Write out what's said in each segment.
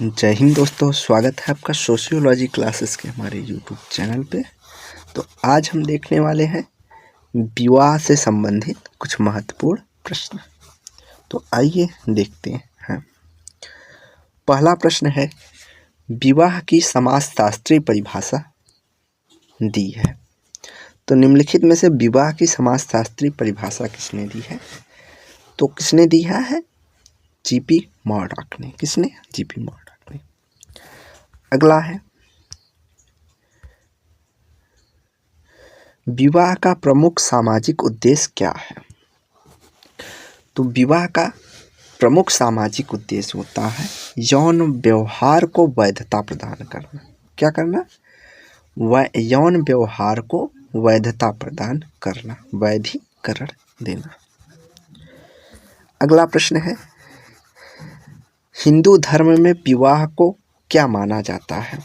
जय हिंद दोस्तों, स्वागत है आपका सोशियोलॉजी क्लासेस के हमारे यूट्यूब चैनल पे। तो आज हम देखने वाले हैं विवाह से संबंधित कुछ महत्वपूर्ण प्रश्न। तो आइए देखते हैं। पहला प्रश्न है, विवाह की समाजशास्त्रीय परिभाषा दी है। तो निम्नलिखित में से विवाह की समाजशास्त्रीय परिभाषा किसने दी है? तो किसने दिया है? जीपी मॉर्डॉक ने। किसने? जीपी मॉर्डॉक ने। अगला है, विवाह का प्रमुख सामाजिक उद्देश्य क्या है? तो विवाह का प्रमुख सामाजिक उद्देश्य होता है यौन व्यवहार को वैधता प्रदान करना। क्या करना? यौन व्यवहार को वैधता प्रदान करना, वैधीकरण देना। अगला प्रश्न है, हिंदू धर्म में विवाह को क्या माना जाता है?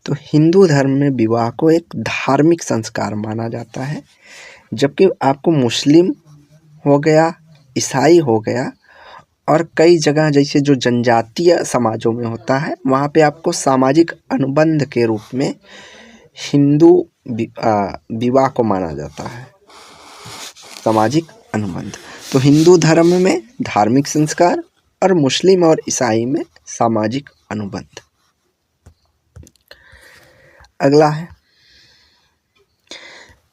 तो हिंदू धर्म में विवाह को एक धार्मिक संस्कार माना जाता है, जबकि आपको मुस्लिम हो गया, ईसाई हो गया और कई जगह जैसे जो जनजातीय समाजों में होता है वहाँ पे आपको सामाजिक अनुबंध के रूप में हिंदू विवाह को माना जाता है, सामाजिक अनुबंध। तो हिंदू धर्म में धार्मिक संस्कार और मुस्लिम और ईसाई में सामाजिक अनुबंध। अगला है,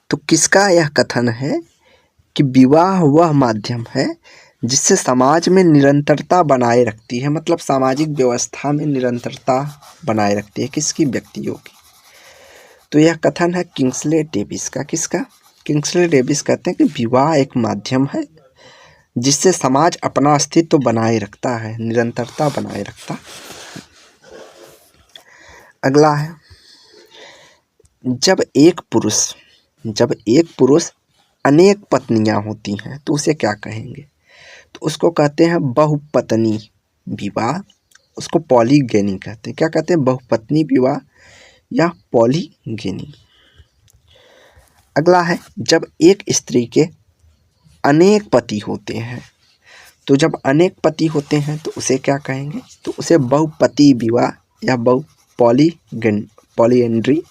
तो किसका यह कथन है कि विवाह वह माध्यम है जिससे समाज में निरंतरता बनाए रखती है, मतलब सामाजिक व्यवस्था में निरंतरता बनाए रखती है। किसकी? व्यक्तियों की। तो यह कथन है किंग्सले डेविस का। किसका? किंग्सले डेविस कहते हैं कि विवाह एक माध्यम है जिससे समाज अपना अस्तित्व बनाए रखता है, निरंतरता बनाए रखता। अगला है, जब एक पुरुष अनेक पत्नियां होती हैं तो उसे क्या कहेंगे? तो उसको कहते हैं बहुपत्नी विवाह, उसको पॉलीगेनी कहते हैं। क्या कहते हैं? बहुपत्नी विवाह या पॉलीगेनी। अगला है, जब एक स्त्री के अनेक पति होते हैं, तो जब अनेक पति होते हैं तो उसे क्या कहेंगे? तो उसे बहुपति विवाह या पॉलीएंड्री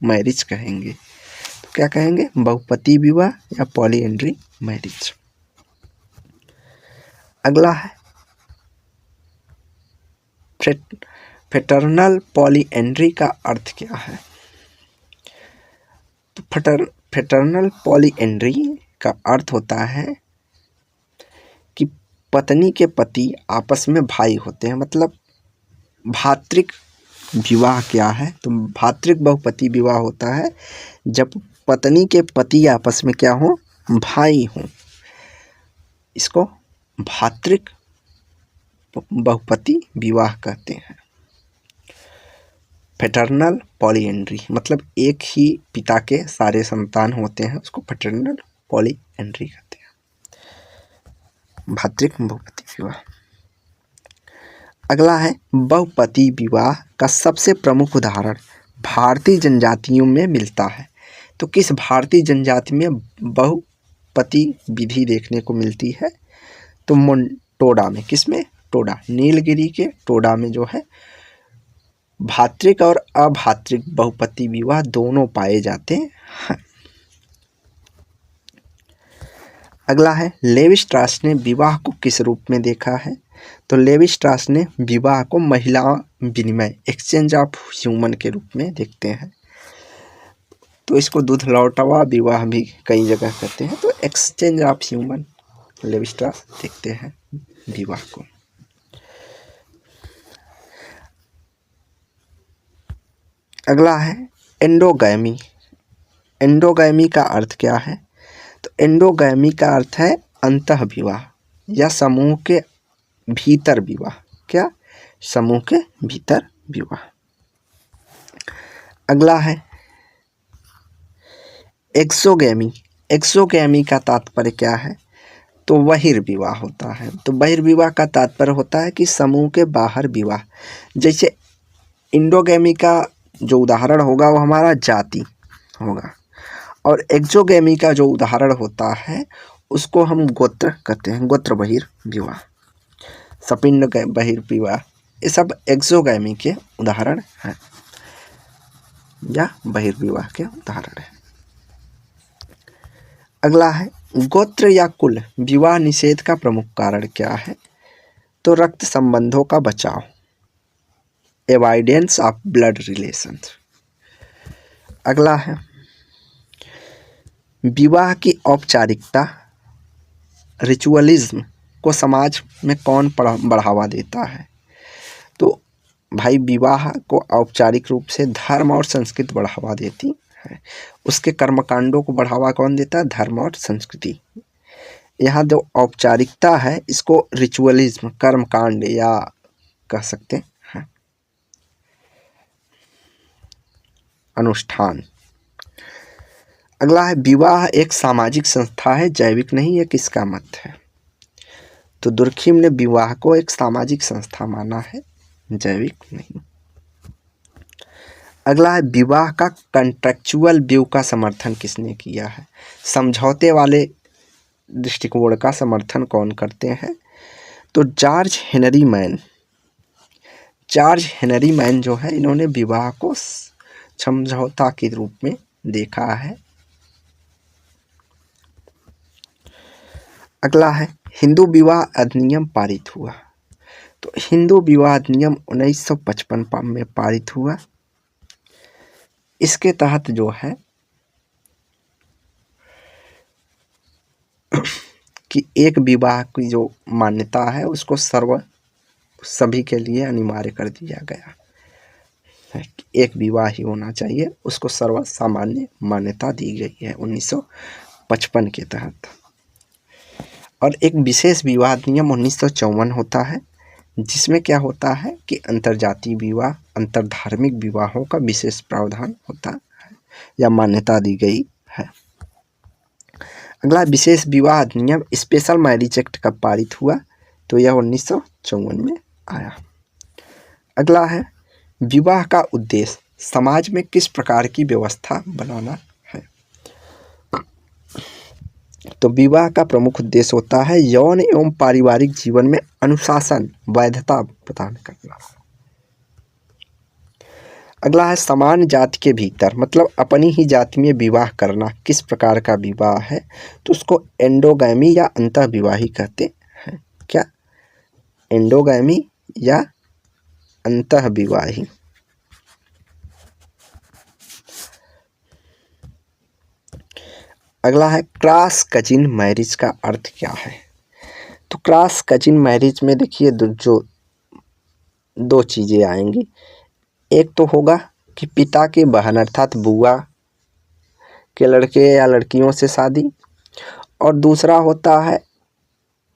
मैरिज कहेंगे। तो क्या कहेंगे? बहुपति विवाह या पॉलीएंड्री मैरिज। अगला है, फ्रेटर्नल पॉलीएंड्री का अर्थ क्या है? तो फ्रेटर्नल पॉलीएंड्री का अर्थ होता है कि पत्नी के पति आपस में भाई होते हैं, मतलब भातृक विवाह क्या है? तो भातृक बहुपति विवाह होता है जब पत्नी के पति आपस में क्या हो? भाई हों। इसको भातृक बहुपति विवाह कहते हैं। पैटर्नल पॉलीएंड्री मतलब एक ही पिता के सारे संतान होते हैं, उसको पैटर्नल पॉलीएंड्री कहते हैं, भातृक बहुपति विवाह। अगला है, बहुपति विवाह का सबसे प्रमुख उदाहरण भारतीय जनजातियों में मिलता है। तो किस भारतीय जनजाति में बहुपति विधि देखने को मिलती है? तो टोडा में। किसमें? टोडा, नीलगिरी के टोडा में जो है भातृक और अभातृक बहुपति विवाह दोनों पाए जाते हैं। अगला है, लेवी स्ट्रास ने विवाह को किस रूप में देखा है? तो लेवी स्ट्रास ने विवाह को महिला विनिमय, एक्सचेंज ऑफ ह्यूमन के रूप में देखते हैं। तो इसको दूध लौटवा विवाह भी कई जगह कहते हैं। तो एक्सचेंज ऑफ ह्यूमन लेवी स्ट्रास देखते हैं विवाह को। अगला है, एंडोगैमी। एंडोगैमी का अर्थ क्या है? तो एंडोगैमी का अर्थ है अंतः विवाह या समूह के भीतर विवाह। क्या? समूह के भीतर विवाह। अगला है, एक्सोगैमी। एक्सोगैमी का तात्पर्य क्या है? तो बहिर्विवाह होता है। तो बहिर्विवाह का तात्पर्य होता है कि समूह के बाहर विवाह। जैसे इंडोगैमी का जो उदाहरण होगा वो हमारा जाति होगा, और एक्सोगैमी का जो उदाहरण होता है उसको हम गोत्र कहते हैं, गोत्र बहिर्विवाह। सपिंड बहिर्विवाह, ये सब एक्सोगैमी के उदाहरण हैं या बहिर्विवाह के उदाहरण हैं। अगला है गोत्र या कुल विवाह निषेध का प्रमुख कारण क्या है? तो रक्त संबंधों का बचाव, एवॉइडेंस ऑफ ब्लड रिलेशंस। अगला है विवाह की औपचारिकता, रिचुअलिज्म को समाज में कौन बढ़ावा देता है? तो भाई विवाह को औपचारिक रूप से धर्म और संस्कृति बढ़ावा देती है। उसके कर्मकांडों को बढ़ावा कौन देता है? धर्म और संस्कृति। यहाँ जो औपचारिकता है इसको रिचुअलिज्म, कर्मकांड या कह सकते हैं अनुष्ठान। अगला है विवाह एक सामाजिक संस्था है, जैविक नहीं, ये किसका मत है? तो दुर्खिम ने विवाह को एक सामाजिक संस्था माना है, जैविक नहीं। अगला है विवाह का कॉन्ट्रेक्चुअल व्यू का समर्थन किसने किया है? समझौते वाले दृष्टिकोण का समर्थन कौन करते हैं? तो जॉर्ज हेनरी मैन जो है, इन्होंने विवाह को समझौता के रूप में देखा है। अगला है हिंदू विवाह अधिनियम पारित हुआ। तो हिंदू विवाह अधिनियम 1955 में पारित हुआ। इसके तहत जो है कि एक विवाह की जो मान्यता है उसको सभी के लिए अनिवार्य कर दिया गया है। एक विवाह ही होना चाहिए, उसको सर्वसामान्य मान्यता दी गई है 1955 के तहत। और एक विशेष विवाह अधिनियम 1954 होता है, जिसमें क्या होता है कि अंतरजातीय विवाह, अंतरधार्मिक विवाहों का विशेष प्रावधान होता है या मान्यता दी गई है। अगला विशेष विवाह अधिनियम स्पेशल मैरिज एक्ट कब पारित हुआ? तो यह 1954 में आया। अगला है विवाह का उद्देश्य समाज में किस प्रकार की व्यवस्था बनाना है? तो विवाह का प्रमुख उद्देश्य होता है यौन एवं पारिवारिक जीवन में अनुशासन, वैधता प्रदान करना। अगला है समान जाति के भीतर, मतलब अपनी ही जाति में विवाह करना किस प्रकार का विवाह है? तो उसको एंडोगैमी या अंतःविवाही कहते हैं। क्या? एंडोगैमी या अंतःविवाही। अगला है क्रॉस कजिन मैरिज का अर्थ क्या है? तो क्रॉस कजिन मैरिज में देखिए दो चीज़ें आएंगी। एक तो होगा कि पिता के बहन अर्थात बुआ के लड़के या लड़कियों से शादी, और दूसरा होता है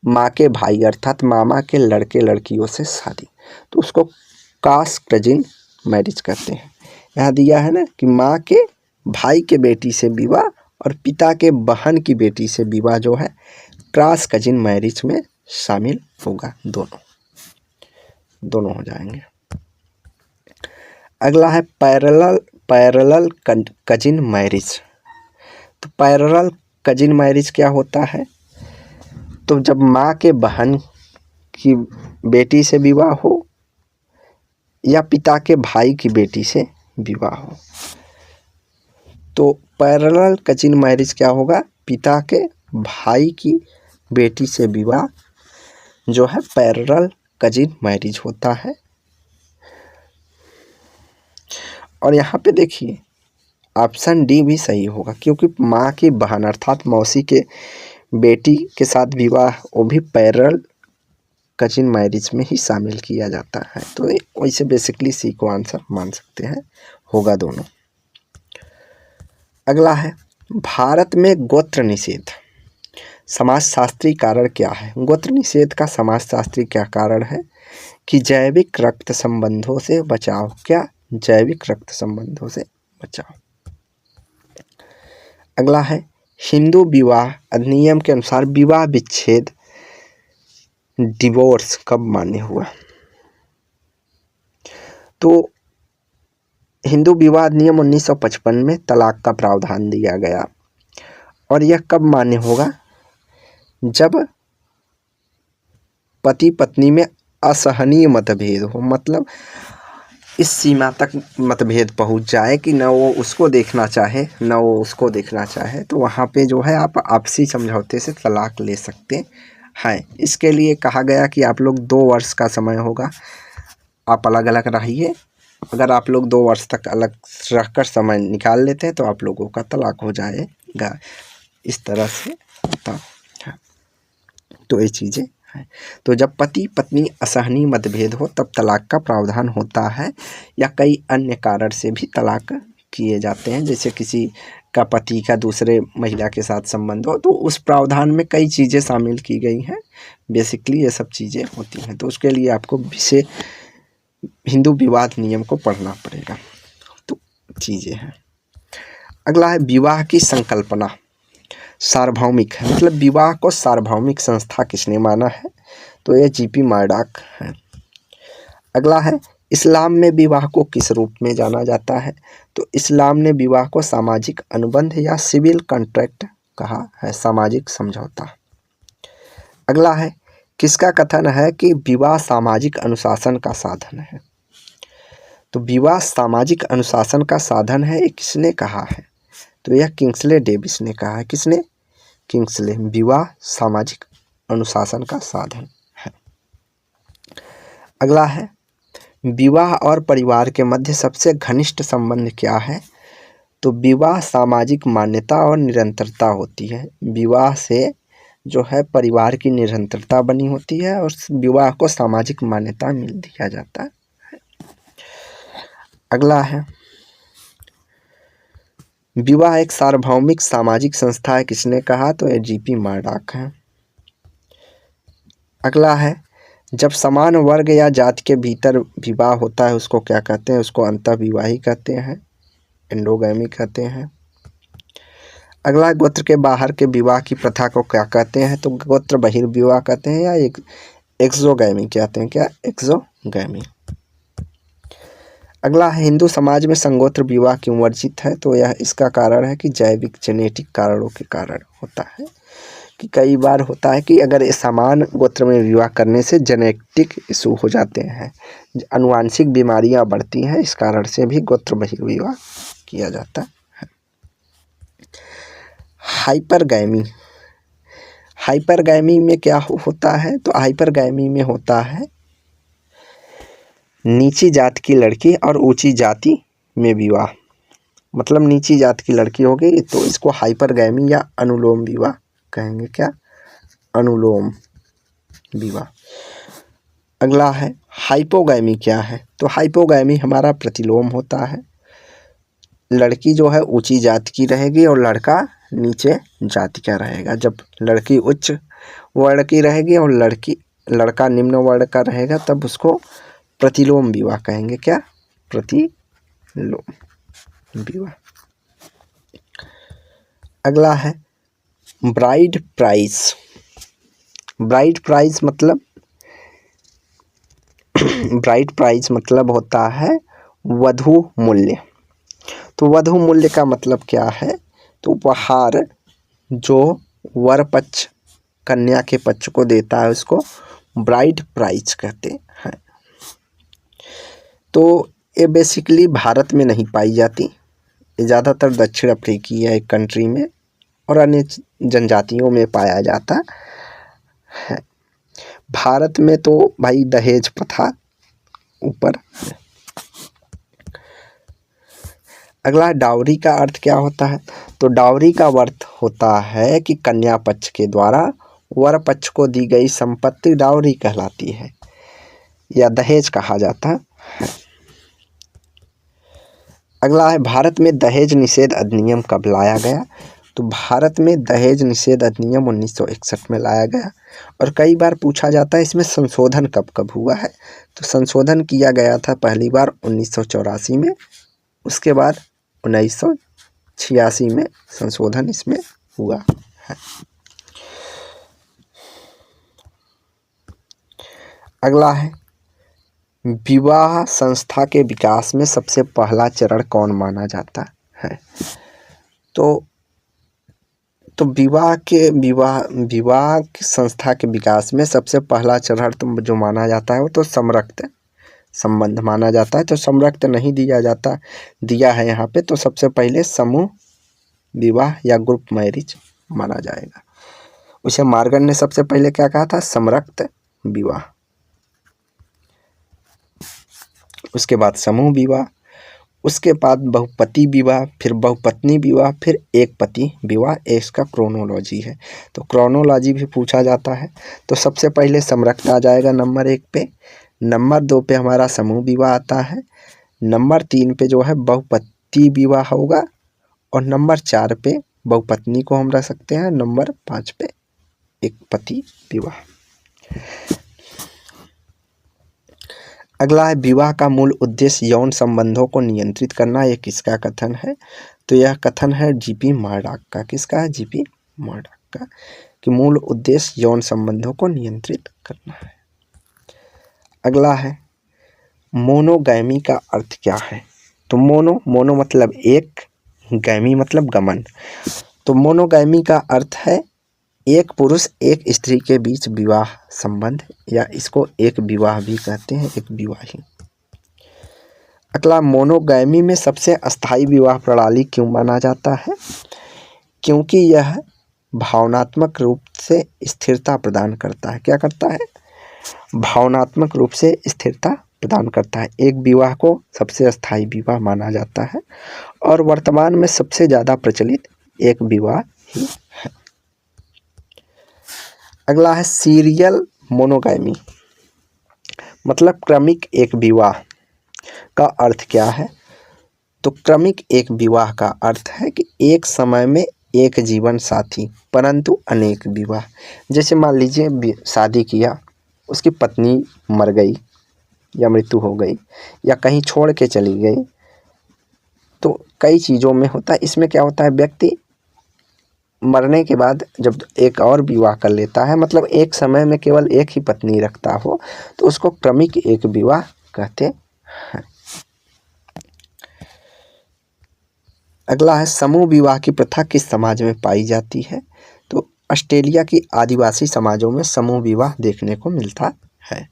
माँ के भाई अर्थात मामा के लड़के लड़कियों से शादी। तो उसको क्रॉस कजिन मैरिज कहते हैं। यहाँ दिया है ना कि माँ के भाई के बेटी से विवाह और पिता के बहन की बेटी से विवाह जो है क्रॉस कजिन मैरिज में शामिल होगा। दोनों हो जाएंगे। अगला है पैरेलल कजिन मैरिज। तो पैरेलल कजिन मैरिज क्या होता है? तो जब माँ के बहन की बेटी से विवाह हो या पिता के भाई की बेटी से विवाह हो। तो पैरेलल कजिन मैरिज क्या होगा? पिता के भाई की बेटी से विवाह जो है पैरेलल कजिन मैरिज होता है। और यहाँ पे देखिए ऑप्शन डी भी सही होगा, क्योंकि माँ की बहन अर्थात मौसी के बेटी के साथ विवाह वो भी पैरेलल कजिन मैरिज में ही शामिल किया जाता है। तो वैसे बेसिकली सी को आंसर मान सकते हैं, होगा दोनों। अगला है भारत में गोत्र निषेध समाजशास्त्री कारण क्या है? गोत्र निषेध का समाजशास्त्री क्या कारण है? कि जैविक रक्त संबंधों से बचाव। क्या? जैविक रक्त संबंधों से बचाव। अगला है हिंदू विवाह अधिनियम के अनुसार विवाह विच्छेद डिवोर्स कब मान्य हुआ? तो हिंदू विवाह अधिनियम 1955 में तलाक का प्रावधान दिया गया। और यह कब मान्य होगा? जब पति पत्नी में असहनीय मतभेद हो, मतलब इस सीमा तक मतभेद पहुंच जाए कि न वो उसको देखना चाहे न वो उसको देखना चाहे, तो वहाँ पे जो है आप आपसी समझौते से तलाक ले सकते हैं। इसके लिए कहा गया कि आप लोग 2 वर्ष का समय होगा, आप अलग अलग रहिए। अगर आप लोग 2 वर्ष तक अलग रहकर समय निकाल लेते हैं तो आप लोगों का तलाक हो जाएगा। इस तरह से होता है। तो ये चीज़ें हैं। तो जब पति पत्नी असहनीय मतभेद हो तब तलाक का प्रावधान होता है, या कई अन्य कारण से भी तलाक किए जाते हैं। जैसे किसी का पति का दूसरे महिला के साथ संबंध हो तो उस प्रावधान में कई चीज़ें शामिल की गई हैं। बेसिकली ये सब चीज़ें होती हैं, तो उसके लिए आपको विशेष हिंदू विवाद नियम को पढ़ना पड़ेगा। तो चीज़ें हैं। अगला है विवाह की संकल्पना सार्वभौमिक है, मतलब विवाह को सार्वभौमिक संस्था किसने माना है? तो ये जीपी मर्डॉक है। अगला है इस्लाम में विवाह को किस रूप में जाना जाता है? तो इस्लाम ने विवाह को सामाजिक अनुबंध या सिविल कॉन्ट्रैक्ट कहा है, सामाजिक समझौता। अगला है किसका कथन है कि विवाह सामाजिक अनुशासन का साधन है? तो विवाह सामाजिक अनुशासन का साधन है, ये किसने कहा है? तो यह किंग्सले डेविस ने कहा है। किसने? किंग्सले। विवाह सामाजिक अनुशासन का साधन है। अगला है विवाह और परिवार के मध्य सबसे घनिष्ठ संबंध क्या है? तो विवाह सामाजिक मान्यता और निरंतरता होती है। विवाह से जो है परिवार की निरंतरता बनी होती है और विवाह को सामाजिक मान्यता मिल दिया जाता है। अगला है विवाह एक सार्वभौमिक सामाजिक संस्था है, किसने कहा? तो ये जीपी मर्डॉक है। अगला है जब समान वर्ग या जाति के भीतर विवाह होता है उसको क्या कहते हैं? उसको अंतःविवाही कहते हैं, एंडोगैमी कहते हैं। अगला गोत्र के बाहर के विवाह की प्रथा को क्या कहते हैं? तो गोत्र बहिर्विवाह कहते हैं या एक्सोगैमी कहते हैं। क्या? एक्सोगैमी। अगला है हिंदू समाज में संगोत्र विवाह क्यों वर्जित है? तो यह इसका कारण है कि जैविक जेनेटिक कारणों के कारण होता है, कि कई बार होता है कि अगर समान गोत्र में विवाह करने से जेनेटिक इशू हो जाते हैं, आनुवांशिक बीमारियां बढ़ती हैं, इस कारण से भी गोत्र बहिर्विवाह किया जाता है। हाइपरगैमी। हाइपरगैमी में क्या होता है? तो हाइपरगैमी में होता है नीची जाति की लड़की और ऊंची जाति में विवाह, मतलब नीची जाति की लड़की हो गई तो इसको हाइपरगैमी या अनुलोम विवाह कहेंगे। क्या? अनुलोम विवाह। अगला है हाइपोगैमी क्या है? तो हाइपोगैमी हमारा प्रतिलोम होता है। लड़की जो है ऊंची जाति की रहेगी और लड़का नीचे जाति का रहेगा। जब लड़की उच्च वर्ण की रहेगी और लड़का निम्न वर्ण का रहेगा तब उसको प्रतिलोम विवाह कहेंगे। क्या? प्रतिलोम विवाह। अगला है ब्राइड प्राइस। ब्राइड प्राइस मतलब ब्राइड प्राइस मतलब होता है वधू मूल्य। तो वधू मूल्य का मतलब क्या है? तो उपहार जो वर पक्ष कन्या के पक्ष को देता है उसको ब्राइड प्राइस कहते हैं। तो ये बेसिकली भारत में नहीं पाई जाती, ये ज़्यादातर दक्षिण अफ्रीकी एक कंट्री में और अन्य जनजातियों में पाया जाता है। भारत में तो भाई दहेज प्रथा ऊपर है। अगला डाउरी का अर्थ क्या होता है? तो डाउरी का अर्थ होता है कि कन्या पक्ष के द्वारा वर पक्ष को दी गई संपत्ति डाउरी कहलाती है या दहेज कहा जाता है। अगला है भारत में दहेज निषेध अधिनियम कब लाया गया? तो भारत में दहेज निषेध अधिनियम 1961 में लाया गया और कई बार पूछा जाता है इसमें संशोधन कब कब हुआ है? तो संशोधन किया गया था पहली बार 1984 में, उसके बाद 1986 में संशोधन इसमें हुआ है। अगला है विवाह संस्था के विकास में सबसे पहला चरण कौन माना जाता है? तो तो विवाह की संस्था के विकास में सबसे पहला चरण तो जो माना जाता है वो तो समरक्त संबंध माना जाता है। तो समरक्त नहीं दिया है यहाँ पे, तो सबसे पहले समूह विवाह या ग्रुप मैरिज माना जाएगा। उसे मार्गन ने सबसे पहले क्या कहा था? समरक्त विवाह। उसके बाद समूह विवाह, उसके बाद बहुपति विवाह, फिर बहुपत्नी विवाह, फिर एक पति विवाह। इसका क्रोनोलॉजी है, तो क्रोनोलॉजी भी पूछा जाता है। तो सबसे पहले समरक्त आ जाएगा नंबर 1 पे, नंबर 2 पे हमारा समूह विवाह आता है, नंबर 3 पे जो है बहुपति विवाह होगा, और नंबर 4 पे बहुपत्नी को हम रख सकते हैं, नंबर 5 पे एक पति विवाह। अगला है विवाह का मूल उद्देश्य यौन संबंधों को नियंत्रित करना। ये किसका कथन है? तो यह कथन है जीपी मर्डॉक का। किसका है? जीपी मर्डॉक का, कि मूल उद्देश्य यौन संबंधों को नियंत्रित करना है। अगला है मोनोगैमी का अर्थ क्या है? तो मोनो मतलब एक, गैमी मतलब गमन। तो मोनोगैमी का अर्थ है एक पुरुष एक स्त्री के बीच विवाह संबंध, या इसको एक विवाह भी कहते हैं, एक विवाही। अगला, मोनोगैमी में सबसे अस्थायी विवाह प्रणाली क्यों माना जाता है? क्योंकि यह भावनात्मक रूप से स्थिरता प्रदान करता है। क्या करता है? भावनात्मक रूप से स्थिरता प्रदान करता है। एक विवाह को सबसे अस्थायी विवाह माना जाता है, और वर्तमान में सबसे ज़्यादा प्रचलित एक विवाह ही है। अगला है सीरियल मोनोगैमी, मतलब क्रमिक एक विवाह का अर्थ क्या है? तो क्रमिक एक विवाह का अर्थ है कि एक समय में एक जीवन साथी परंतु अनेक विवाह। जैसे मान लीजिए शादी किया, उसकी पत्नी मर गई या मृत्यु हो गई या कहीं छोड़ के चली गई, तो कई चीज़ों में होता है। इसमें क्या होता है, व्यक्ति मरने के बाद जब एक और विवाह कर लेता है, मतलब एक समय में केवल एक ही पत्नी रखता हो, तो उसको क्रमिक एक विवाह कहते हैं। अगला है समूह विवाह की प्रथा किस समाज में पाई जाती है? तो ऑस्ट्रेलिया की आदिवासी समाजों में समूह विवाह देखने को मिलता है।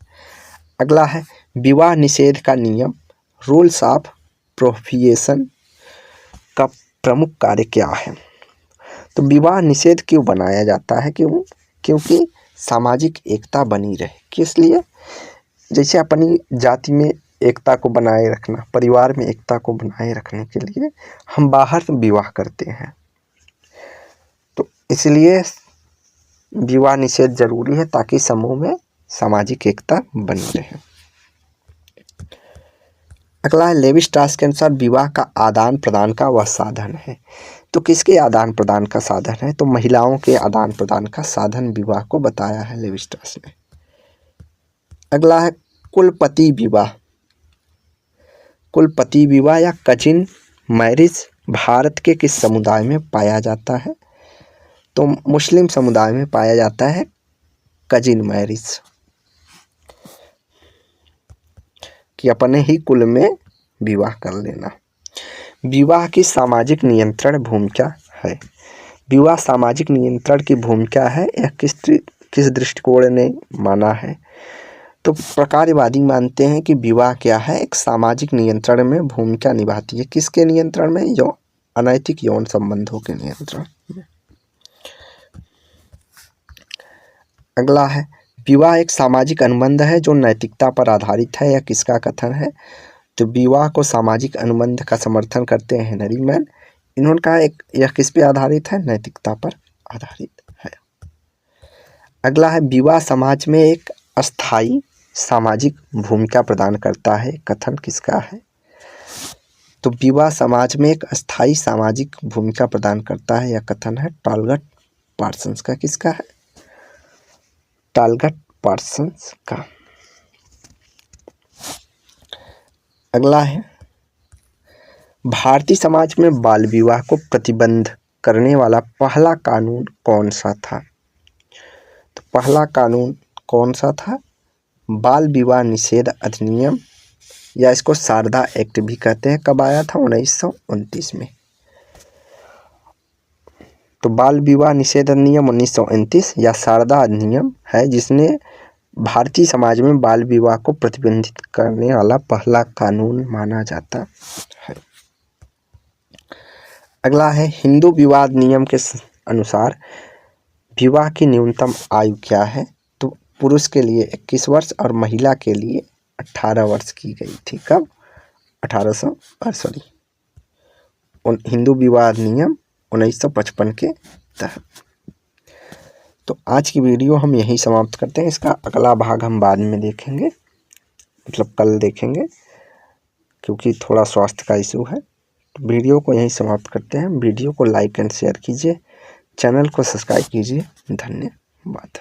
अगला है विवाह निषेध का नियम, रूल्स ऑफ प्रोहिबिशन का प्रमुख कार्य क्या है? तो विवाह निषेध क्यों बनाया जाता है? क्योंकि सामाजिक एकता बनी रहे। किस लिए? जैसे अपनी जाति में एकता को बनाए रखना, परिवार में एकता को बनाए रखने के लिए हम बाहर विवाह करते हैं, तो इसलिए विवाह निषेध जरूरी है, ताकि समूह में सामाजिक एकता बनी रहे। अगला है लेवी स्ट्रास के अनुसार विवाह का आदान प्रदान का वह साधन है। तो किसके आदान प्रदान का साधन है? तो महिलाओं के आदान प्रदान का साधन विवाह को बताया है लेवी स्ट्रास ने। अगला है कुलपति विवाह। कुलपति विवाह या कजिन मैरिज भारत के किस समुदाय में पाया जाता है? तो मुस्लिम समुदाय में पाया जाता है कजिन मैरिज, कि अपने ही कुल में विवाह कर लेना। विवाह की सामाजिक नियंत्रण भूमिका है। विवाह सामाजिक नियंत्रण की भूमिका है, यह किस दृष्टिकोण ने माना है? तो प्रकारवादी मानते हैं कि विवाह क्या है, एक सामाजिक नियंत्रण में भूमिका निभाती है। किसके नियंत्रण में? अनैतिक यौन संबंधों के नियंत्रण में। अगला है विवाह एक सामाजिक अनुबंध है जो नैतिकता पर आधारित है। यह किसका कथन है? तो विवाह को सामाजिक अनुबंध का समर्थन करते हैं हेनरी मैन। इन्होंने कहा यह किस पे आधारित है? नैतिकता पर आधारित है। अगला है विवाह समाज में एक अस्थायी सामाजिक भूमिका प्रदान करता है। कथन किसका है? तो विवाह समाज में एक अस्थायी सामाजिक भूमिका प्रदान करता है, यह कथन है टॉलगट पार्सन्स का। किसका है? टॉलगट पार्सन्स का। अगला है भारतीय समाज में बाल विवाह को प्रतिबंध करने वाला पहला कानून कौन सा था? तो पहला कानून कौन सा था? बाल विवाह निषेध अधिनियम, या इसको शारदा एक्ट भी कहते हैं। कब आया था? 1929 में। तो बाल विवाह निषेध अधिनियम 1929 या शारदा अधिनियम है, जिसने भारतीय समाज में बाल विवाह को प्रतिबंधित करने वाला पहला कानून माना जाता है। अगला है हिंदू विवाह नियम के अनुसार विवाह की न्यूनतम आयु क्या है? तो पुरुष के लिए 21 वर्ष और महिला के लिए 18 वर्ष की गई थी। कब? हिंदू विवाह नियम 1955 के तहत। तो आज की वीडियो हम यहीं समाप्त करते हैं। इसका अगला भाग हम बाद में देखेंगे, मतलब कल देखेंगे, क्योंकि थोड़ा स्वास्थ्य का इशू है। तो वीडियो को यहीं समाप्त करते हैं। वीडियो को लाइक एंड शेयर कीजिए, चैनल को सब्सक्राइब कीजिए। धन्यवाद।